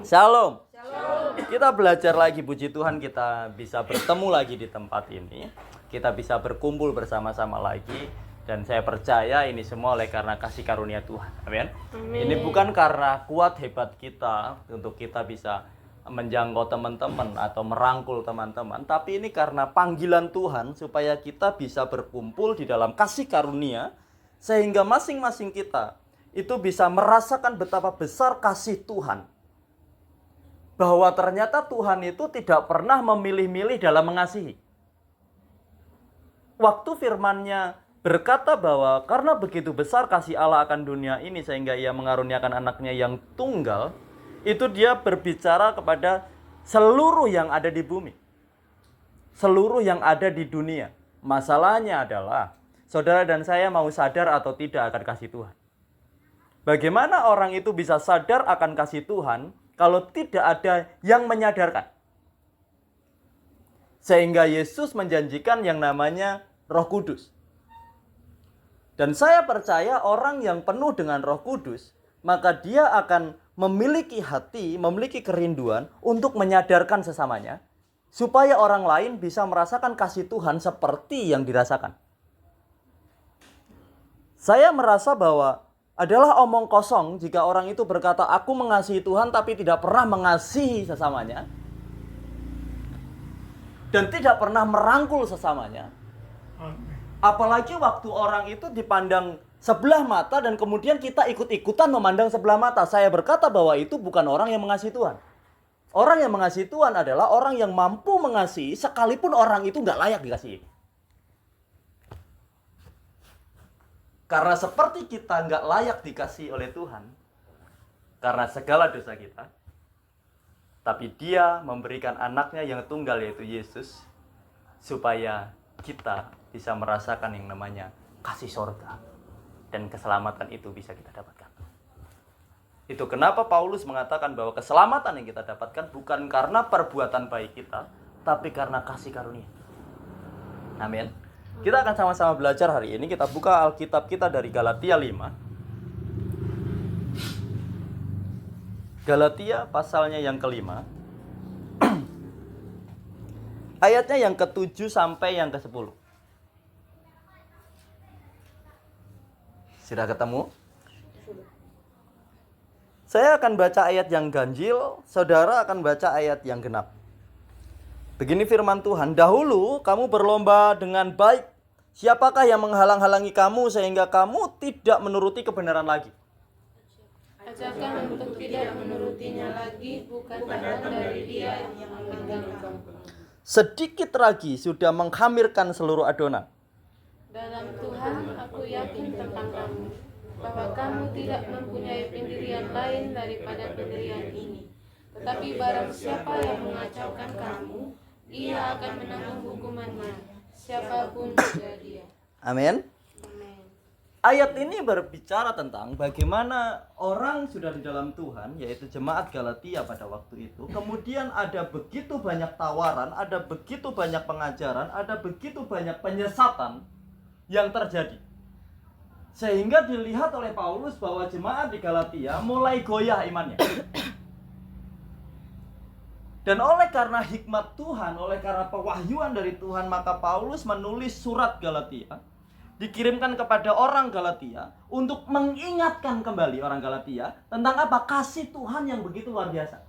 Shalom. Kita belajar lagi, puji Tuhan kita bisa bertemu lagi di tempat ini. Kita bisa berkumpul bersama-sama lagi. Dan saya percaya ini semua oleh karena kasih karunia Tuhan. Amin. Ini bukan karena kuat hebat kita untuk kita bisa menjangkau teman-teman atau merangkul teman-teman. Tapi ini karena panggilan Tuhan supaya kita bisa berkumpul di dalam kasih karunia. Sehingga masing-masing kita itu bisa merasakan betapa besar kasih Tuhan. Bahwa ternyata Tuhan itu tidak pernah memilih-milih dalam mengasihi. Waktu firman-Nya berkata bahwa karena begitu besar kasih Allah akan dunia ini sehingga Ia mengaruniakan anaknya yang tunggal, itu Dia berbicara kepada seluruh yang ada di bumi. Seluruh yang ada di dunia. Masalahnya adalah saudara dan saya mau sadar atau tidak akan kasih Tuhan. Bagaimana orang itu bisa sadar akan kasih Tuhan kalau tidak ada yang menyadarkan? Sehingga Yesus menjanjikan yang namanya Roh Kudus. Dan saya percaya orang yang penuh dengan Roh Kudus, maka dia akan memiliki hati, memiliki kerinduan untuk menyadarkan sesamanya, supaya orang lain bisa merasakan kasih Tuhan seperti yang dirasakan. Saya merasa bahwa adalah omong kosong jika orang itu berkata, aku mengasihi Tuhan tapi tidak pernah mengasihi sesamanya. Dan tidak pernah merangkul sesamanya. Apalagi waktu orang itu dipandang sebelah mata dan kemudian kita ikut-ikutan memandang sebelah mata. Saya berkata bahwa itu bukan orang yang mengasihi Tuhan. Orang yang mengasihi Tuhan adalah orang yang mampu mengasihi sekalipun orang itu nggak layak dikasihi. Karena seperti kita nggak layak dikasih oleh Tuhan, karena segala dosa kita, tapi Dia memberikan anaknya yang tunggal yaitu Yesus, supaya kita bisa merasakan yang namanya kasih sorga. Dan keselamatan itu bisa kita dapatkan. Itu kenapa Paulus mengatakan bahwa keselamatan yang kita dapatkan bukan karena perbuatan baik kita, tapi karena kasih karunia. Amin. Kita akan sama-sama belajar hari ini. Kita buka Alkitab kita dari Galatia 5. Galatia pasalnya yang kelima. Ayatnya yang ke-7 sampai yang ke-10. Sudah ketemu? Saya akan baca ayat yang ganjil, saudara akan baca ayat yang genap. Begini firman Tuhan, dahulu kamu berlomba dengan baik. Siapakah yang menghalang-halangi kamu sehingga kamu tidak menuruti kebenaran lagi? Ajarkan untuk tidak menurutinya lagi, bukan dari Dia yang mengganggu. Sedikit lagi sudah menghamirkan seluruh adonan. Dalam Tuhan aku yakin tentang kamu, bahwa kamu tidak mempunyai pendirian lain daripada pendirian ini. Tetapi barang siapa yang mengacaukan kamu, ia akan menanggung hukumannya, siapapun juga dia. Amin. Amin. Ayat ini berbicara tentang bagaimana orang sudah di dalam Tuhan, yaitu jemaat Galatia pada waktu itu. Kemudian ada begitu banyak tawaran, ada begitu banyak pengajaran, ada begitu banyak penyesatan yang terjadi. Sehingga dilihat oleh Paulus bahwa jemaat di Galatia mulai goyah imannya. Dan oleh karena hikmat Tuhan, oleh karena pewahyuan dari Tuhan, maka Paulus menulis surat Galatia, dikirimkan kepada orang Galatia untuk mengingatkan kembali orang Galatia tentang apa? Kasih Tuhan yang begitu luar biasa.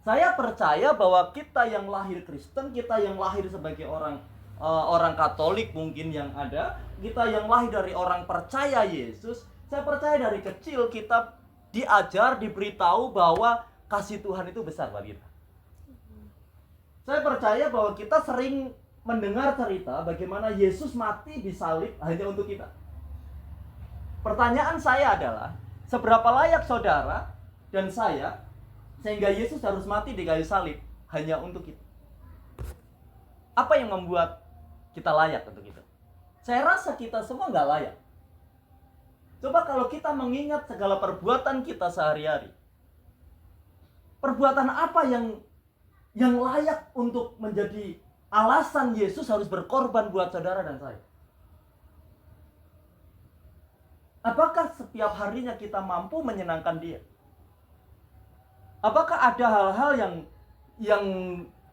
Saya percaya bahwa kita yang lahir Kristen, kita yang lahir sebagai orang Katolik mungkin yang ada, kita yang lahir dari orang percaya Yesus, saya percaya dari kecil kita diajar, diberitahu bahwa kasih Tuhan itu besar bagi kita. Saya percaya bahwa kita sering mendengar cerita bagaimana Yesus mati di salib hanya untuk kita. Pertanyaan saya adalah, seberapa layak saudara dan saya sehingga Yesus harus mati di kayu salib hanya untuk kita? Apa yang membuat kita layak untuk itu? Saya rasa kita semua nggak layak. Coba kalau kita mengingat segala perbuatan kita sehari-hari, perbuatan apa yang layak untuk menjadi alasan Yesus harus berkorban buat saudara dan saya? Apakah setiap harinya kita mampu menyenangkan Dia? Apakah ada hal-hal yang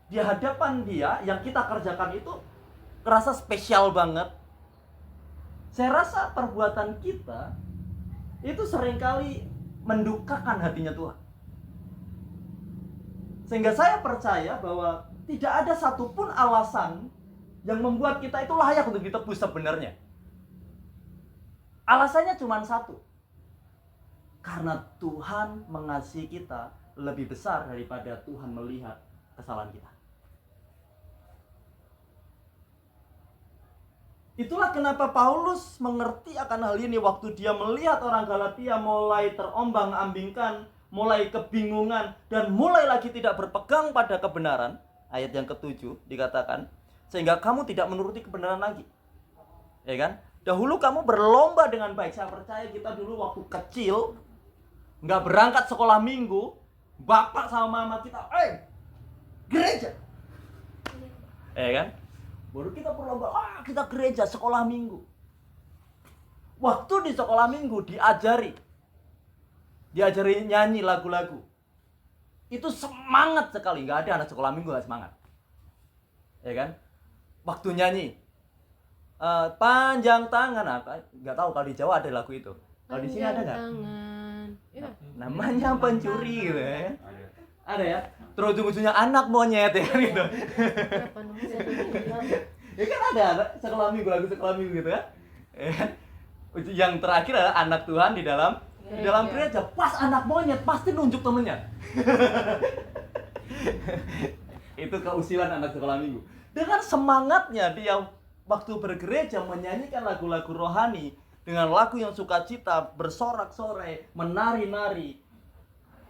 di hadapan dia yang kita kerjakan itu kerasa spesial banget? Saya rasa perbuatan kita itu seringkali mendukakan hatinya Tuhan. Sehingga saya percaya bahwa tidak ada satupun alasan yang membuat kita itu layak untuk ditebus sebenarnya. Alasannya cuma satu. Karena Tuhan mengasihi kita lebih besar daripada Tuhan melihat kesalahan kita. Itulah kenapa Paulus mengerti akan hal ini waktu dia melihat orang Galatia mulai terombang-ambingkan, mulai kebingungan, dan mulai lagi tidak berpegang pada kebenaran. Ayat yang ke-7 dikatakan, sehingga kamu tidak menuruti kebenaran lagi. Ya kan? Dahulu kamu berlomba dengan baik. Saya percaya kita dulu waktu kecil, nggak berangkat sekolah minggu, bapak sama mama kita, gereja. Ya kan? Baru kita berlomba, kita gereja, sekolah minggu. Waktu di sekolah minggu diajari nyanyi lagu-lagu. Itu semangat sekali, nggak ada anak sekolah minggu nggak semangat. Ya kan? Waktu nyanyi, panjang tangan, nggak tahu kalau di Jawa ada lagu itu. Kalau di sini ada nggak? Namanya pencuri gitu ya. Ada ya. Terus ujung-ujungnya anak monyet ya kan gitu. Ya kan ada sekolah minggu, lagu sekolah minggu gitu ya. Yang terakhir adalah anak Tuhan di dalam gereja. Pas anak monyet pasti nunjuk temennya. Itu keusilan anak sekolah minggu. Dengan semangatnya dia waktu bergereja menyanyikan lagu-lagu rohani dengan lagu yang sukacita, bersorak-sorai, menari-nari.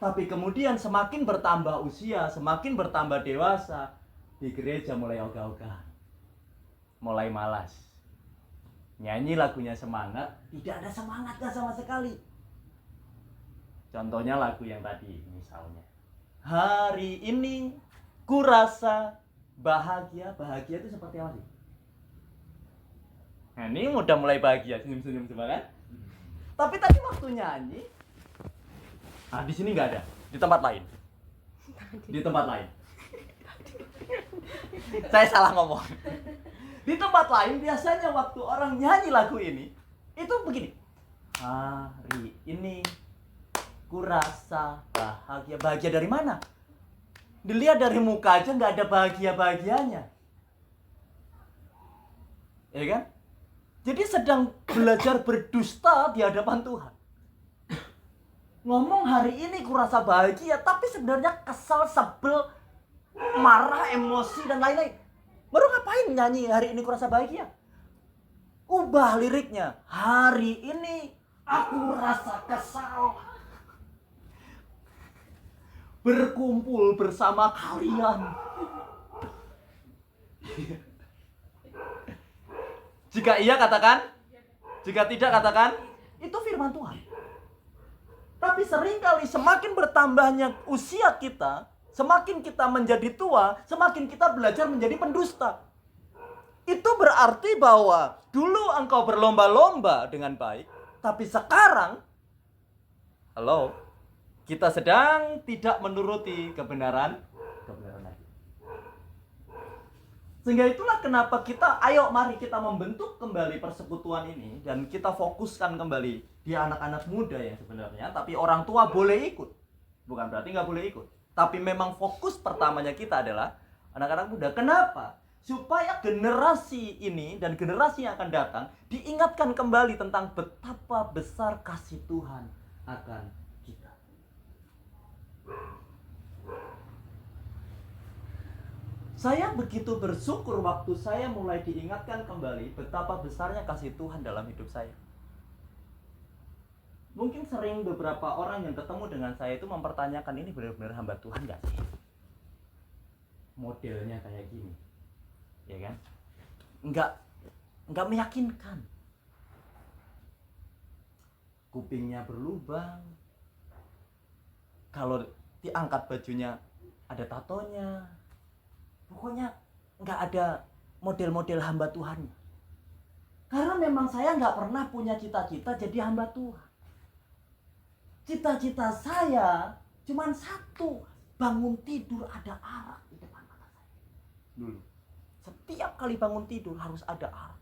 Tapi kemudian semakin bertambah usia, semakin bertambah dewasa, di gereja mulai ogah-ogahan, mulai malas. Nyanyi lagunya semangat, tidak ada semangat sama sekali. Contohnya lagu yang tadi misalnya, hari ini ku rasa bahagia. Bahagia itu seperti apa sih? Nah, ini udah mulai bahagia, senyum-senyum semua kan? Tapi tadi waktu nyanyi, di sini nggak ada, di tempat lain. Di tempat lain. Saya salah ngomong. Di tempat lain biasanya waktu orang nyanyi lagu ini, itu begini. Hari ini ku rasa bahagia. Bahagia dari mana? Dilihat dari muka aja nggak ada bahagia-bahagianya. Ya kan? Jadi sedang belajar berdusta di hadapan Tuhan. Ngomong hari ini kurasa bahagia, tapi sebenarnya kesal, sebel, marah, emosi, dan lain-lain. Baru ngapain nyanyi hari ini kurasa bahagia? Ubah liriknya. Hari ini aku rasa kesal. Berkumpul bersama kalian. Jika iya katakan, jika tidak katakan, itu firman Tuhan. Tapi seringkali semakin bertambahnya usia kita, semakin kita menjadi tua, semakin kita belajar menjadi pendusta. Itu berarti bahwa dulu engkau berlomba-lomba dengan baik, tapi sekarang, kita sedang tidak menuruti kebenaran lagi. Sehingga itulah kenapa mari kita membentuk kembali persekutuan ini dan kita fokuskan kembali di anak-anak muda yang sebenarnya, tapi orang tua boleh ikut. Bukan berarti nggak boleh ikut. Tapi memang fokus pertamanya kita adalah anak-anak muda. Kenapa? Supaya generasi ini dan generasi yang akan datang diingatkan kembali tentang betapa besar kasih Tuhan akan kita. Saya begitu bersyukur waktu saya mulai diingatkan kembali betapa besarnya kasih Tuhan dalam hidup saya. Mungkin sering beberapa orang yang ketemu dengan saya itu mempertanyakan, ini benar-benar hamba Tuhan gak sih? Modelnya kayak gini, ya kan? Enggak meyakinkan. Kupingnya berlubang, kalau diangkat bajunya ada tatonya. Pokoknya nggak ada model-model hamba Tuhan. Karena memang saya nggak pernah punya cita-cita jadi hamba Tuhan. Cita-cita saya Cuman satu, bangun tidur ada arak di depan mata saya. Dulu. Setiap kali bangun tidur harus ada arak.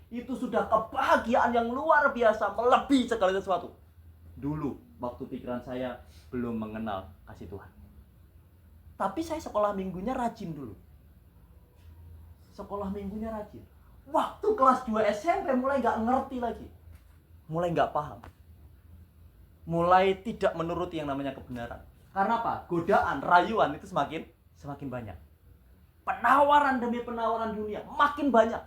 Itu sudah kebahagiaan yang luar biasa, melebihi segala sesuatu. Dulu, waktu pikiran saya belum mengenal kasih Tuhan. Tapi saya sekolah minggunya rajin dulu. Sekolah minggunya rajin. Waktu kelas 2 SMP mulai gak ngerti lagi. Mulai gak paham. Mulai tidak menuruti yang namanya kebenaran. Karena apa? Godaan, rayuan itu semakin banyak. Penawaran demi penawaran dunia makin banyak.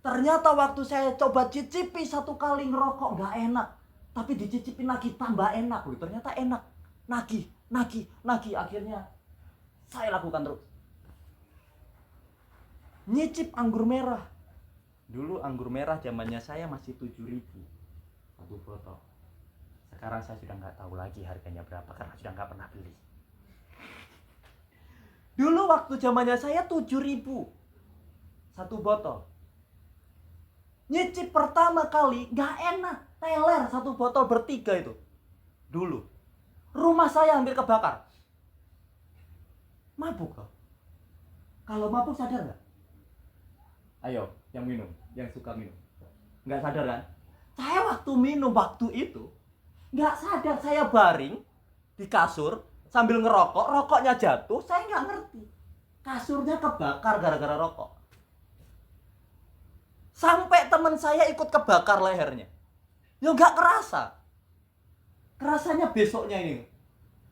Ternyata waktu saya coba cicipi satu kali ngerokok gak enak. Tapi dicicipin lagi tambah enak. Ternyata enak. Nagih. Akhirnya saya lakukan terus. Nyicip anggur merah. Dulu anggur merah zamannya saya masih 7.000 satu botol. Sekarang saya sudah nggak tahu lagi harganya berapa karena sudah nggak pernah beli. Dulu waktu zamannya saya 7.000 satu botol. Nyicip pertama kali nggak enak, teler satu botol bertiga itu. Dulu rumah saya hampir kebakar. Mabuk kok. Kalau mabuk sadar nggak? Ayo, yang minum, yang suka minum. Nggak sadar kan? Saya waktu minum waktu itu nggak sadar, saya baring di kasur sambil ngerokok, rokoknya jatuh, saya nggak ngerti. Kasurnya kebakar gara-gara rokok. Sampai teman saya ikut kebakar lehernya. Ya nggak kerasa. Kerasanya besoknya ini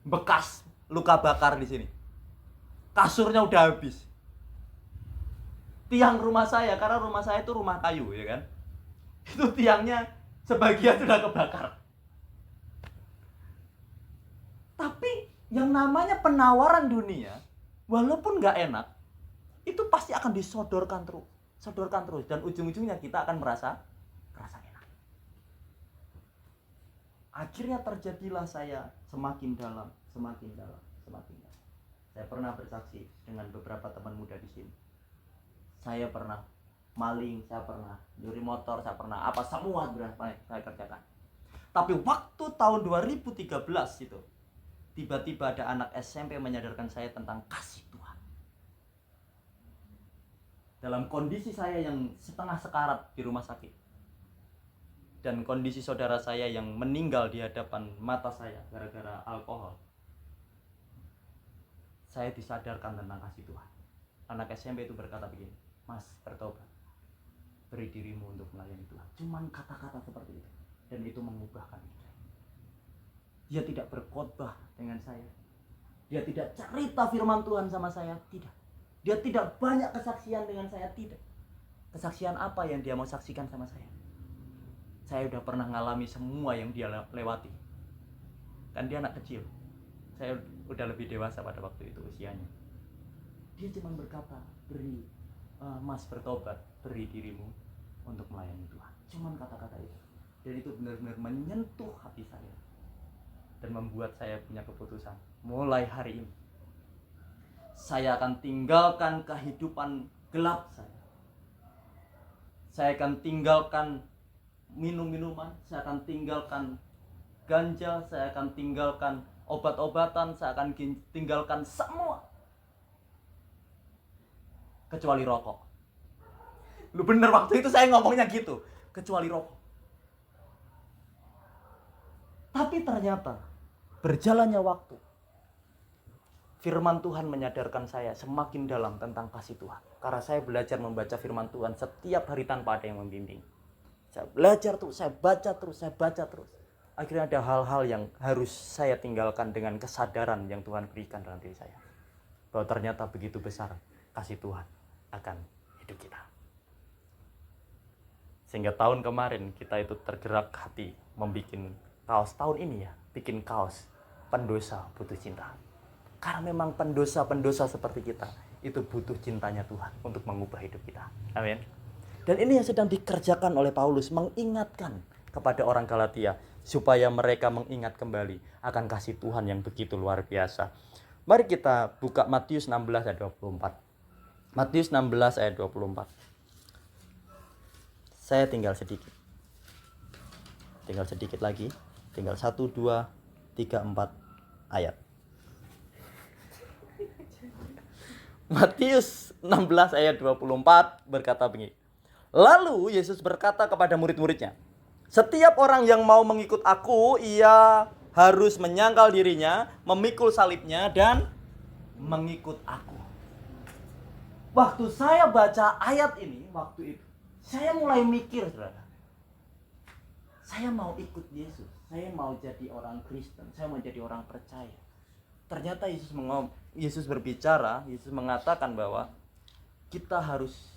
bekas luka bakar di sini. Kasurnya udah habis. Tiang rumah saya, karena rumah saya itu rumah kayu ya kan. Itu tiangnya sebagian sudah kebakar. Tapi yang namanya penawaran dunia, walaupun nggak enak, itu pasti akan disodorkan terus. Dan ujung-ujungnya kita akan merasa enak. Akhirnya terjadilah saya semakin dalam. Saya pernah bersaksi dengan beberapa teman muda di sini. Saya pernah maling, saya pernah nyuri motor, saya pernah apa semua berapa saya kerjakan. Tapi waktu tahun 2013 itu tiba-tiba ada anak SMP menyadarkan saya tentang kasih Tuhan. Dalam kondisi saya yang setengah sekarat di rumah sakit dan kondisi saudara saya yang meninggal di hadapan mata saya gara-gara alkohol, saya disadarkan tentang kasih Tuhan. Anak SMP itu berkata begini, "Mas, bertobat, beri dirimu untuk melayani Tuhan." Cuman kata-kata seperti itu, dan itu mengubahkan hidup saya. Dia tidak berkhotbah dengan saya, dia tidak cerita firman Tuhan sama saya, tidak. Dia tidak banyak kesaksian dengan saya, tidak. Kesaksian apa yang dia mau saksikan sama saya? Saya udah pernah ngalami semua yang dia lewati. Kan dia anak kecil, saya udah lebih dewasa pada waktu itu usianya. Dia cuma berkata, "Beri, Mas, bertobat, beri dirimu untuk melayani Tuhan." Cuman kata-kata itu. Dan itu benar-benar menyentuh hati saya dan membuat saya punya keputusan, mulai hari ini saya akan tinggalkan kehidupan gelap saya. Saya akan tinggalkan minum-minuman, saya akan tinggalkan ganja, saya akan tinggalkan obat-obatan, saya akan tinggalkan semua kecuali rokok. Lu bener, waktu itu saya ngomongnya gitu, kecuali rokok. Tapi ternyata berjalannya waktu, firman Tuhan menyadarkan saya semakin dalam tentang kasih Tuhan. Karena saya belajar membaca firman Tuhan setiap hari tanpa ada yang membimbing. Saya belajar terus, saya baca terus. Akhirnya ada hal-hal yang harus saya tinggalkan dengan kesadaran yang Tuhan berikan dalam diri saya. Bahwa ternyata begitu besar kasih Tuhan akan hidup kita. Sehingga tahun kemarin kita itu tergerak hati membuat kaos. Tahun ini ya, bikin kaos pendosa butuh cinta. Karena memang pendosa-pendosa seperti kita itu butuh cintanya Tuhan untuk mengubah hidup kita. Amin. Dan ini yang sedang dikerjakan oleh Paulus, mengingatkan kepada orang Galatia supaya mereka mengingat kembali akan kasih Tuhan yang begitu luar biasa. Mari kita buka Matius 16 ayat 24. Matius 16 ayat 24. Saya tinggal sedikit lagi. Tinggal 1, 2, 3, 4 ayat. Matius 16 ayat 24 berkata begini. Lalu Yesus berkata kepada murid-muridnya, setiap orang yang mau mengikut aku, ia harus menyangkal dirinya, memikul salibnya, dan mengikut aku. Waktu saya baca ayat ini, waktu itu, saya mulai mikir, saudara. Saya mau ikut Yesus, saya mau jadi orang Kristen, saya mau jadi orang percaya. Ternyata Yesus berbicara, Yesus mengatakan bahwa kita harus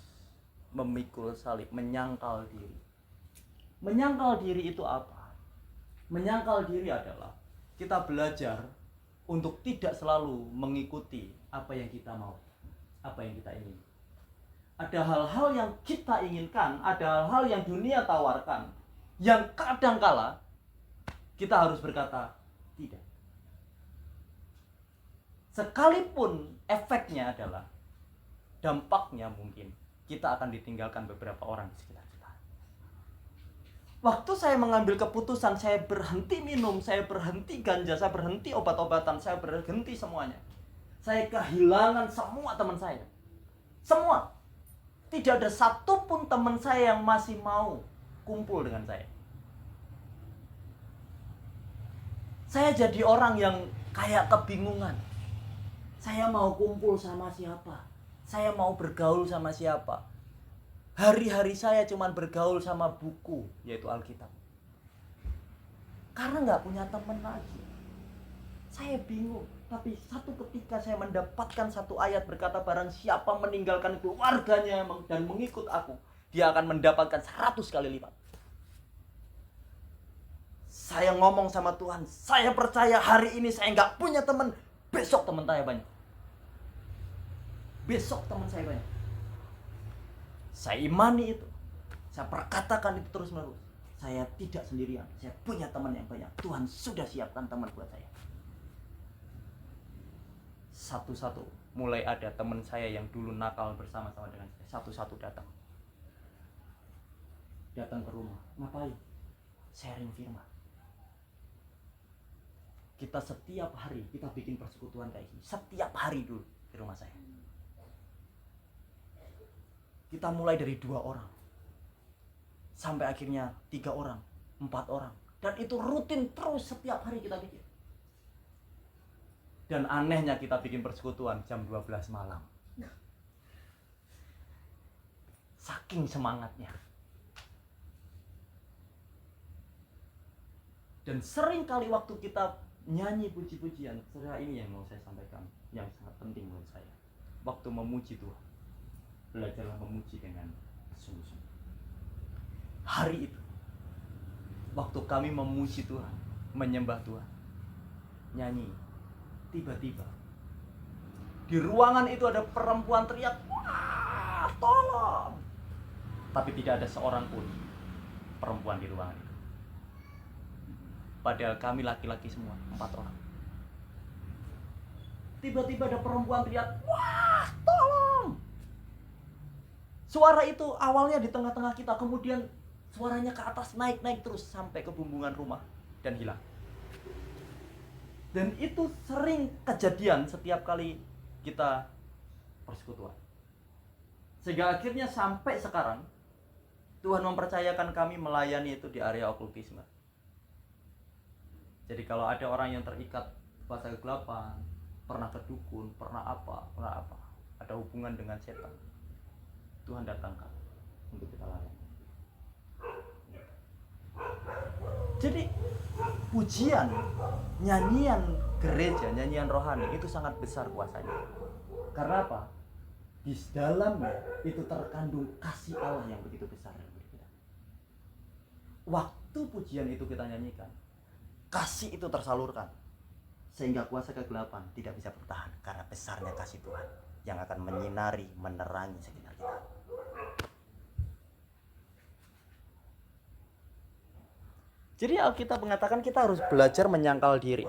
memikul salib, menyangkal diri. Menyangkal diri itu apa? Menyangkal diri adalah kita belajar untuk tidak selalu mengikuti apa yang kita mau, apa yang kita ingin. Ada hal-hal yang kita inginkan, ada hal-hal yang dunia tawarkan, yang kadangkala kita harus berkata tidak. Sekalipun efeknya adalah, dampaknya mungkin kita akan ditinggalkan beberapa orang di sekitar kita. Waktu saya mengambil keputusan, saya berhenti minum, saya berhenti ganja, saya berhenti obat-obatan, saya berhenti semuanya. Saya kehilangan semua teman saya. Semua. Tidak ada satupun teman saya yang masih mau kumpul dengan saya. Saya jadi orang yang kayak kebingungan. Saya mau kumpul sama siapa? Saya mau bergaul sama siapa? Hari-hari saya cuma bergaul sama buku, yaitu Alkitab. Karena nggak punya teman lagi. Saya bingung. Tapi satu ketika saya mendapatkan satu ayat berkata, barang siapa meninggalkan keluarganya dan mengikut aku, dia akan mendapatkan 100 kali lipat. Saya ngomong sama Tuhan, saya percaya hari ini saya nggak punya teman, besok teman saya banyak. Besok teman saya banyak. Saya imani itu. Saya perkatakan itu terus menerus. Saya tidak sendirian. Saya punya teman yang banyak. Tuhan sudah siapkan teman buat saya. Satu-satu mulai ada teman saya yang dulu nakal bersama-sama dengan saya. Satu-satu datang. Datang ke rumah. Ngapain? Sharing firman. Kita setiap hari kita bikin persekutuan kayak gini. Setiap hari dulu di rumah saya. Kita mulai dari 2 orang sampai akhirnya 3 orang, 4 orang, dan itu rutin terus setiap hari kita bikin. Dan anehnya kita bikin persekutuan jam 12 malam. Saking semangatnya. Dan sering kali waktu kita nyanyi puji-pujian, saudara, ini yang mau saya sampaikan, yang sangat penting menurut saya. Waktu memuji Tuhan, belajarlah memuji dengan sungguh-sungguh. Hari itu, waktu kami memuji Tuhan, menyembah Tuhan, nyanyi, tiba-tiba di ruangan itu ada perempuan teriak, wah, tolong. Tapi tidak ada seorang pun perempuan di ruangan itu. Padahal kami laki-laki semua, 4 orang. Tiba-tiba ada perempuan teriak, wah, tolong. Suara itu awalnya di tengah-tengah kita, kemudian suaranya ke atas, naik terus sampai ke bumbungan rumah dan hilang. Dan itu sering kejadian setiap kali kita persekutuan. Sehingga akhirnya sampai sekarang Tuhan mempercayakan kami melayani itu di area okultisme. Jadi kalau ada orang yang terikat kuasa kegelapan, pernah ke dukun, pernah apa, ada hubungan dengan setan, Tuhan datangkan untuk kita layani. Jadi pujian, nyanyian gereja, nyanyian rohani itu sangat besar kuasanya. Karena apa? Di dalamnya itu terkandung kasih Allah yang begitu besar dalam hidup kita. Waktu pujian itu kita nyanyikan, kasih itu tersalurkan, sehingga kuasa kegelapan tidak bisa bertahan karena besarnya kasih Tuhan yang akan menyinari, menerangi sekitar kita. Jadi Alkitab mengatakan kita harus belajar menyangkal diri.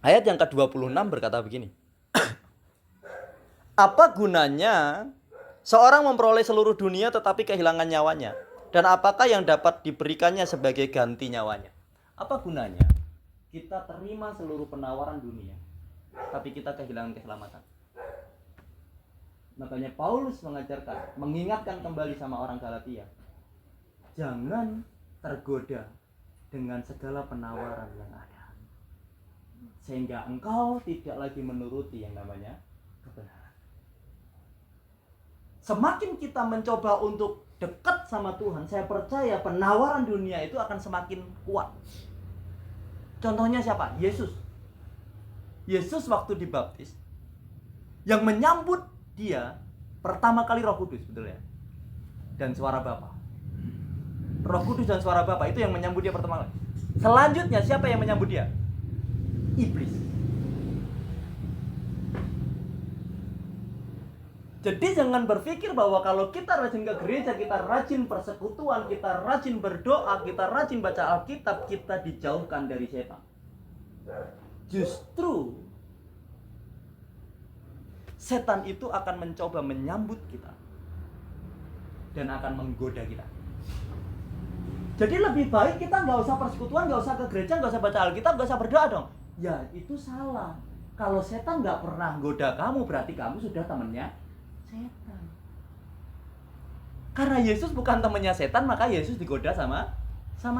Ayat yang ke-26 berkata begini. Apa gunanya seorang memperoleh seluruh dunia tetapi kehilangan nyawanya? Dan apakah yang dapat diberikannya sebagai ganti nyawanya? Apa gunanya kita terima seluruh penawaran dunia, tapi kita kehilangan keselamatan. Makanya Paulus mengingatkan kembali sama orang Galatia, jangan tergoda dengan segala penawaran yang ada, sehingga engkau tidak lagi menuruti yang namanya kebenaran. Semakin kita mencoba untuk dekat sama Tuhan, saya percaya penawaran dunia itu akan semakin kuat. Contohnya siapa? Yesus. Yesus waktu dibaptis, yang menyambut dia pertama kali Roh Kudus, betul ya? Dan suara Bapa. Roh Kudus dan suara Bapa itu yang menyambut dia pertama kali. Selanjutnya siapa yang menyambut dia? Iblis. Jadi jangan berpikir bahwa kalau kita rajin ke gereja, kita rajin persekutuan, kita rajin berdoa, kita rajin baca Alkitab, kita dijauhkan dari setan. Justru setan itu akan mencoba menyambut kita dan akan menggoda kita. Jadi lebih baik kita nggak usah persekutuan, nggak usah ke gereja, nggak usah baca Alkitab, nggak usah berdoa dong. Ya itu salah. Kalau setan nggak pernah goda kamu, berarti kamu sudah temannya setan. Karena Yesus bukan temannya setan, maka Yesus digoda sama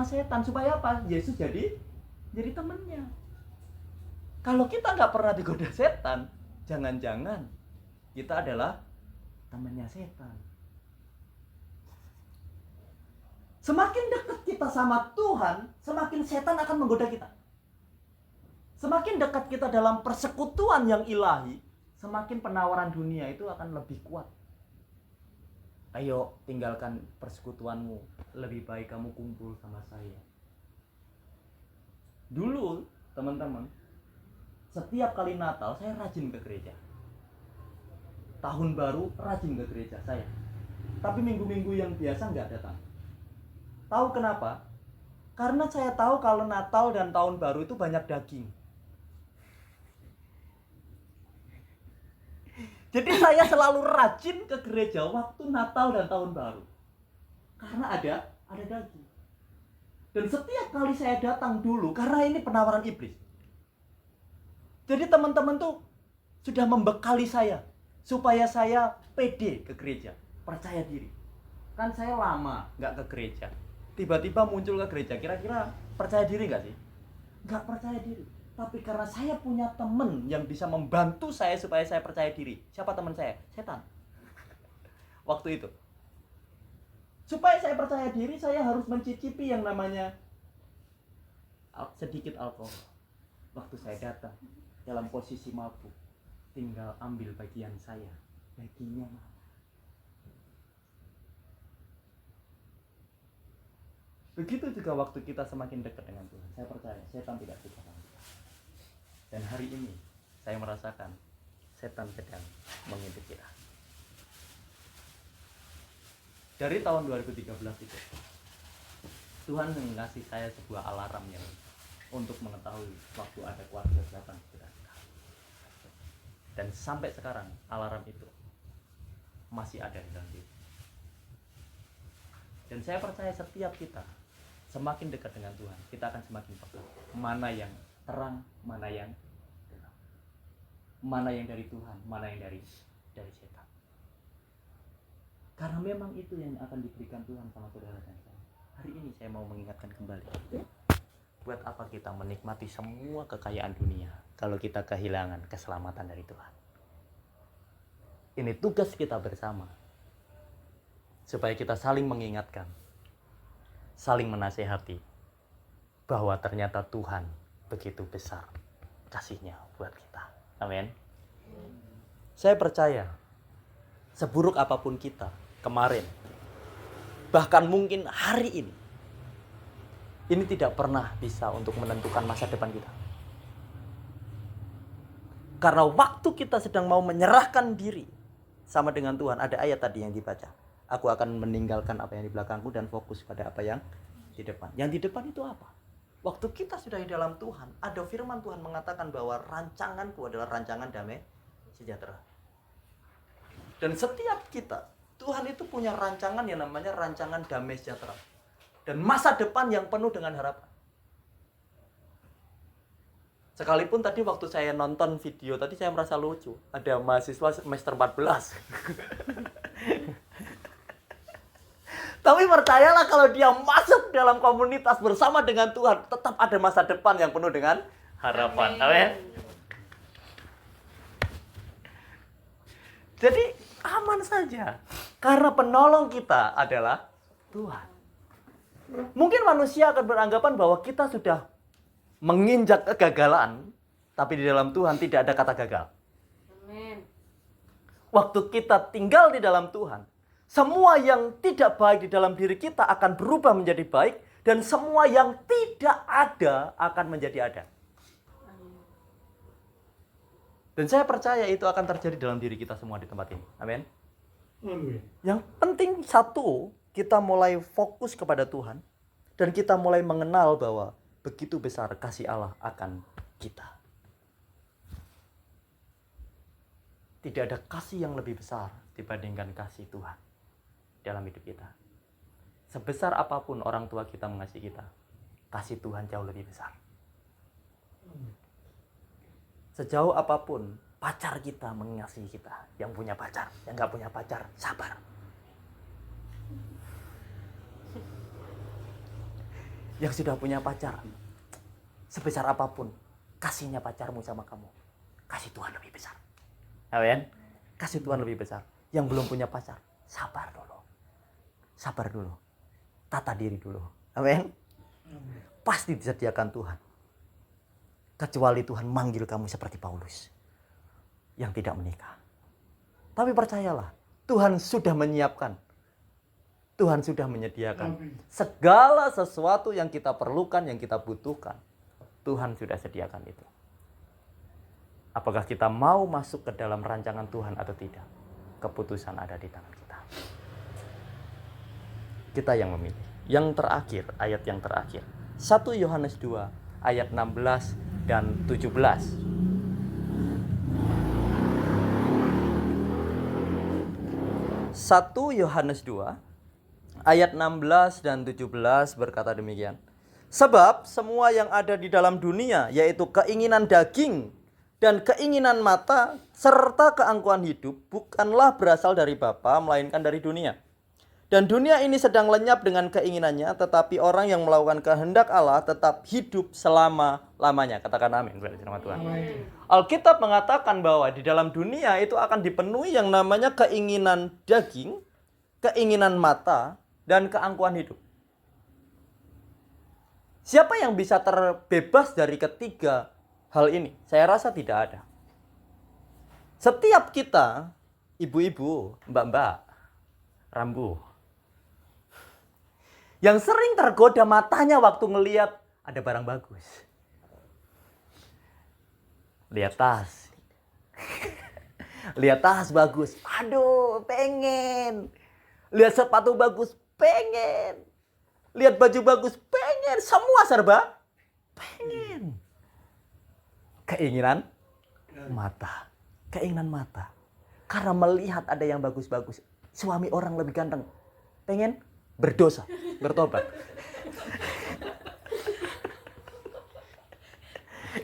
setan. Supaya apa? Yesus jadi temannya. Kalau kita nggak pernah digoda setan, jangan-jangan kita adalah temannya setan. Semakin dekat kita sama Tuhan, semakin setan akan menggoda kita. Semakin dekat kita dalam persekutuan yang ilahi, semakin penawaran dunia itu akan lebih kuat. Ayo tinggalkan persekutuanmu, lebih baik kamu kumpul sama saya. Dulu teman-teman, setiap kali Natal saya rajin ke gereja. Tahun baru rajin ke gereja saya. Tapi minggu-minggu yang biasa nggak datang. Tahu kenapa? Karena saya tahu kalau Natal dan Tahun Baru itu banyak daging. Jadi saya selalu rajin ke gereja waktu Natal dan Tahun Baru. Karena ada daging. Dan setiap kali saya datang dulu, karena ini penawaran iblis. Jadi teman-teman tuh sudah membekali saya supaya saya pede ke gereja, percaya diri. Kan saya lama nggak ke gereja, tiba-tiba muncul ke gereja, kira-kira percaya diri nggak sih? Nggak percaya diri. Tapi karena saya punya teman yang bisa membantu saya supaya saya percaya diri. Siapa teman saya? Setan. Waktu itu. Supaya saya percaya diri, saya harus mencicipi yang namanya sedikit alkohol. Waktu saya datang dalam posisi mabuk, tinggal ambil bagian saya, dagingnya mana? Begitu juga waktu kita semakin dekat dengan Tuhan, saya percaya setan tidak suka sama kita. Dan hari ini saya merasakan setan sedang mengintip kita. Dari tahun 2013 itu, Tuhan mengasih saya sebuah alarm yang untuk mengetahui waktu ada keluarga datang kepada kita. Dan sampai sekarang alarm itu masih ada di dalam diri. Dan saya percaya setiap kita semakin dekat dengan Tuhan, kita akan semakin peka mana yang terang, mana yang gelap, mana yang dari Tuhan, mana yang dari setan. Karena memang itu yang akan diberikan Tuhan sama saudara dan saya. Hari ini saya mau mengingatkan kembali, buat apa kita menikmati semua kekayaan dunia kalau kita kehilangan keselamatan dari Tuhan? Ini tugas kita bersama, supaya kita saling mengingatkan, saling menasehati, bahwa ternyata Tuhan begitu besar kasih-Nya buat kita. Amin. Saya percaya, seburuk apapun kita kemarin, bahkan mungkin hari ini tidak pernah bisa untuk menentukan masa depan kita. Karena waktu kita sedang mau menyerahkan diri sama dengan Tuhan, ada ayat tadi yang dibaca. Aku akan meninggalkan apa yang di belakangku dan fokus pada apa yang di depan. Yang di depan itu apa? Waktu kita sudah di dalam Tuhan, ada firman Tuhan mengatakan bahwa rancanganku adalah rancangan damai sejahtera. Dan setiap kita, Tuhan itu punya rancangan yang namanya rancangan damai sejahtera. Dan masa depan yang penuh dengan harapan. Sekalipun tadi waktu saya nonton video tadi saya merasa lucu. Ada mahasiswa semester 14. Tapi percayalah kalau dia masuk dalam komunitas bersama dengan Tuhan, tetap ada masa depan yang penuh dengan harapan. Amin. Jadi aman saja. Karena penolong kita adalah Tuhan. Mungkin manusia akan beranggapan bahwa kita sudah menginjak kegagalan, tapi di dalam Tuhan tidak ada kata gagal. Amin. Waktu kita tinggal di dalam Tuhan, semua yang tidak baik di dalam diri kita akan berubah menjadi baik, dan semua yang tidak ada akan menjadi ada. Dan saya percaya itu akan terjadi dalam diri kita semua di tempat ini. Amin. Yang penting satu, kita mulai fokus kepada Tuhan, dan kita mulai mengenal bahwa begitu besar kasih Allah akan kita. Tidak ada kasih yang lebih besar dibandingkan kasih Tuhan dalam hidup kita. Sebesar apapun orang tua kita mengasihi kita, kasih Tuhan jauh lebih besar. Sejauh apapun pacar kita mengasihi kita, yang punya pacar, yang nggak punya pacar, sabar. Yang sudah punya pacar, sebesar apapun kasihnya pacarmu sama kamu, kasih Tuhan lebih besar. Amin. Kasih Tuhan lebih besar. Yang belum punya pacar, sabar dulu. Sabar dulu. Tata diri dulu. Amin. Pasti disediakan Tuhan. Kecuali Tuhan manggil kamu seperti Paulus yang tidak menikah. Tapi percayalah, Tuhan sudah menyiapkan. Tuhan sudah menyediakan segala sesuatu yang kita perlukan, yang kita butuhkan. Tuhan sudah sediakan itu. Apakah kita mau masuk ke dalam rancangan Tuhan atau tidak? Keputusan ada di tangan kita. Kita yang memilih. Yang terakhir, ayat yang terakhir. 1 Yohanes 2, ayat 16 dan 17. 1 Yohanes 2, ayat 16 dan 17 berkata demikian. Sebab semua yang ada di dalam dunia, yaitu keinginan daging dan keinginan mata, serta keangkuhan hidup, bukanlah berasal dari Bapa, melainkan dari dunia. Dan dunia ini sedang lenyap dengan keinginannya, tetapi orang yang melakukan kehendak Allah tetap hidup selama-lamanya. Katakan amin. Nama Tuhan. Alkitab mengatakan bahwa di dalam dunia itu akan dipenuhi yang namanya keinginan daging, keinginan mata, dan keangkuhan hidup. Siapa yang bisa terbebas dari ketiga hal ini? Saya rasa tidak ada. Setiap kita, ibu-ibu, mbak-mbak, rambu, yang sering tergoda matanya waktu ngelihat ada barang bagus. Lihat tas. Lihat tas bagus. Aduh, pengen. Lihat sepatu bagus, pengen. Lihat baju bagus, pengen. Semua serba pengen. Keinginan mata. Keinginan mata. Karena melihat ada yang bagus-bagus. Suami orang lebih ganteng. Pengen berdosa, bertobat.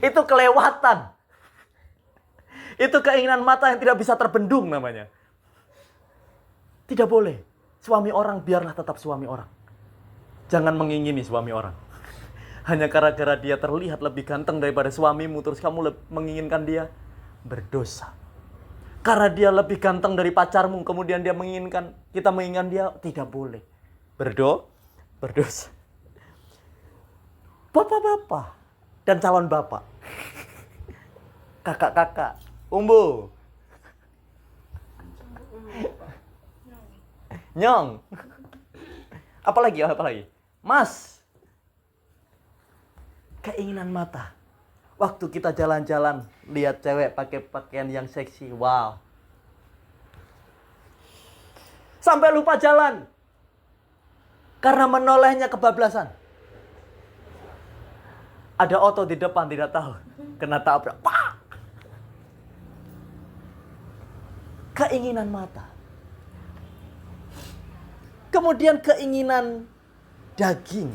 Itu kelewatan. Itu keinginan mata yang tidak bisa terbendung namanya. Tidak boleh. Suami orang biarlah tetap suami orang. Jangan mengingini suami orang. Hanya gara-gara dia terlihat lebih ganteng daripada suamimu, terus kamu menginginkan dia, berdosa. Karena dia lebih ganteng dari pacarmu, kemudian dia menginginkan, kita menginginkan dia, tidak boleh. Berdosa. Bapak-bapak dan calon bapak. Kakak-kakak, umbu. Nyong. Apalagi? Mas. Keinginan mata. Waktu kita jalan-jalan, lihat cewek pakai pakaian yang seksi, wow. Sampai lupa jalan. Karena menolehnya kebablasan. Ada oto di depan, tidak tahu. Kena tabrak. Pak! Keinginan mata. Kemudian keinginan daging.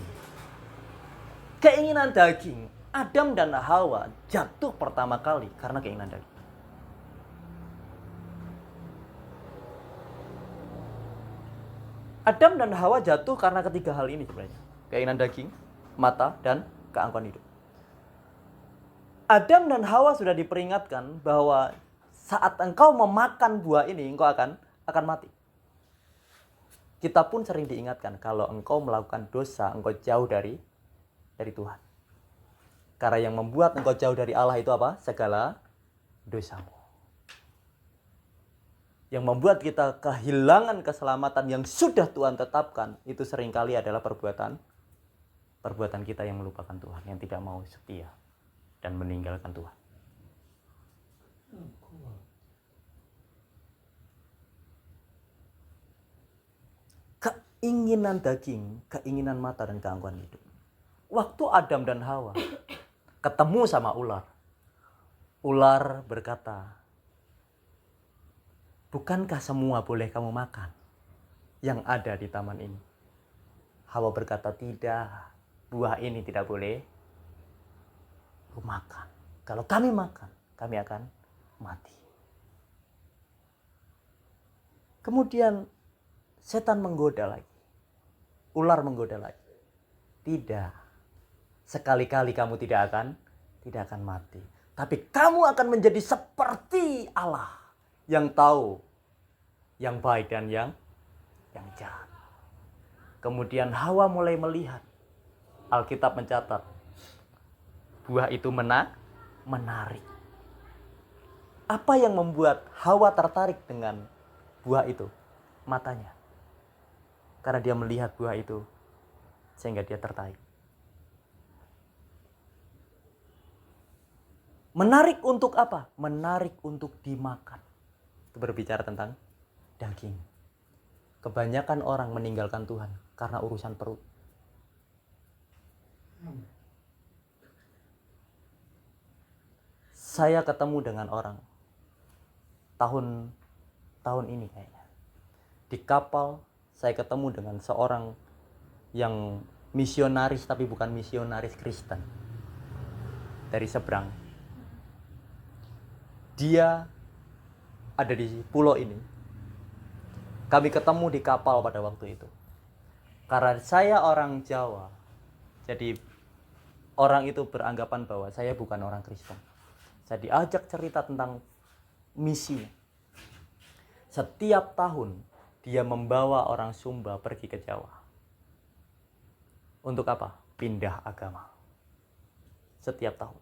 Keinginan daging Adam dan Hawa jatuh pertama kali karena keinginan daging. Adam dan Hawa jatuh karena ketiga hal ini sebenarnya. Keinginan daging, mata, dan keangkuhan hidup. Adam dan Hawa sudah diperingatkan bahwa saat engkau memakan buah ini, engkau akan mati. Kita pun sering diingatkan kalau engkau melakukan dosa, engkau jauh dari Tuhan. Karena yang membuat engkau jauh dari Allah itu apa? Segala dosamu. Yang membuat kita kehilangan keselamatan yang sudah Tuhan tetapkan, itu seringkali adalah perbuatan kita yang melupakan Tuhan, yang tidak mau setia dan meninggalkan Tuhan. Keinginan daging, keinginan mata, dan keangkuhan hidup. Waktu Adam dan Hawa ketemu sama ular, ular berkata, bukankah semua boleh kamu makan yang ada di taman ini? Hawa berkata, tidak, buah ini tidak boleh makan. Kalau kami makan, kami akan mati. Kemudian setan menggoda lagi. Ular menggoda lagi. Tidak. Sekali-kali kamu tidak akan mati. Tapi kamu akan menjadi seperti Allah yang tahu yang baik dan yang jahat. Kemudian Hawa mulai melihat. Alkitab mencatat buah itu menarik. Apa yang membuat Hawa tertarik dengan buah itu? Matanya. Karena dia melihat buah itu sehingga dia tertarik. Menarik untuk apa? Menarik untuk dimakan. Itu berbicara tentang daging. Kebanyakan orang meninggalkan Tuhan karena urusan perut. Saya ketemu dengan orang tahun ini kayaknya. Di kapal saya ketemu dengan seorang yang misionaris tapi bukan misionaris Kristen. Dari seberang. Dia ada di pulau ini. Kami ketemu di kapal pada waktu itu. Karena saya orang Jawa, jadi orang itu beranggapan bahwa saya bukan orang Kristen. Saya diajak cerita tentang misinya. Setiap tahun dia membawa orang Sumba pergi ke Jawa. Untuk apa? Pindah agama. Setiap tahun.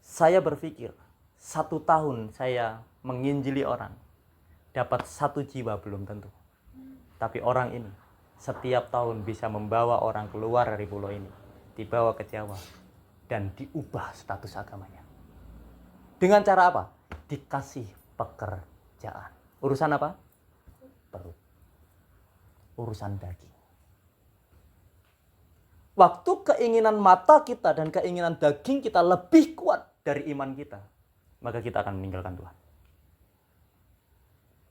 Saya berpikir, 1 tahun saya menginjili orang, dapat 1 jiwa belum tentu. Tapi orang ini setiap tahun bisa membawa orang keluar dari pulau ini, dibawa ke Jawa, dan diubah status agamanya. Dengan cara apa? Dikasih pekerjaan. Urusan apa? Perut. Urusan daging. Waktu keinginan mata kita dan keinginan daging kita lebih kuat dari iman kita, maka kita akan meninggalkan Tuhan.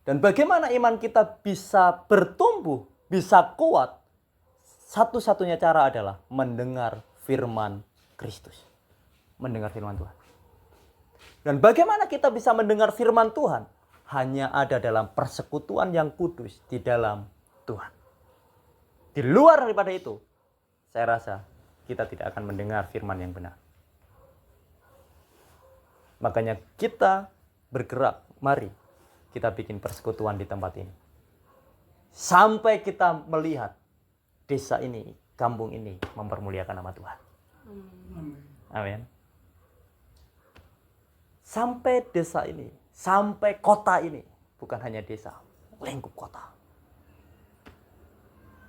Dan bagaimana iman kita bisa bertumbuh, bisa kuat? Satu-satunya cara adalah mendengar firman Kristus. Mendengar firman Tuhan. Dan bagaimana kita bisa mendengar firman Tuhan? Hanya ada dalam persekutuan yang kudus di dalam Tuhan. Di luar daripada itu, saya rasa kita tidak akan mendengar firman yang benar. Makanya kita bergerak, mari kita bikin persekutuan di tempat ini. Sampai kita melihat desa ini, kampung ini mempermuliakan nama Tuhan. Amin. Sampai desa ini, sampai kota ini, bukan hanya desa, lingkup kota.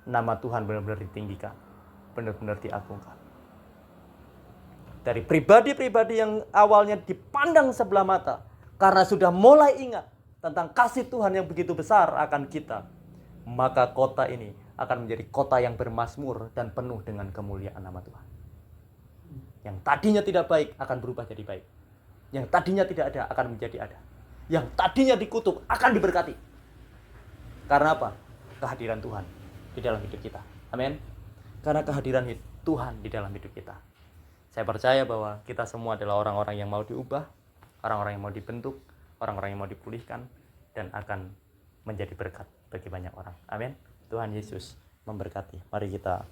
Nama Tuhan benar-benar ditinggikan, benar-benar diagungkan. Dari pribadi-pribadi yang awalnya dipandang sebelah mata, karena sudah mulai ingat tentang kasih Tuhan yang begitu besar akan kita, maka kota ini akan menjadi kota yang bermasmur dan penuh dengan kemuliaan nama Tuhan. Yang tadinya tidak baik akan berubah jadi baik. Yang tadinya tidak ada akan menjadi ada. Yang tadinya dikutuk akan diberkati. Karena apa? Kehadiran Tuhan di dalam hidup kita. Amin. karena kehadiran Tuhan di dalam hidup kita. Saya percaya bahwa kita semua adalah orang-orang yang mau diubah, orang-orang yang mau dibentuk, orang-orang yang mau dipulihkan, dan akan menjadi berkat bagi banyak orang. Amin. Tuhan Yesus memberkati. Mari kita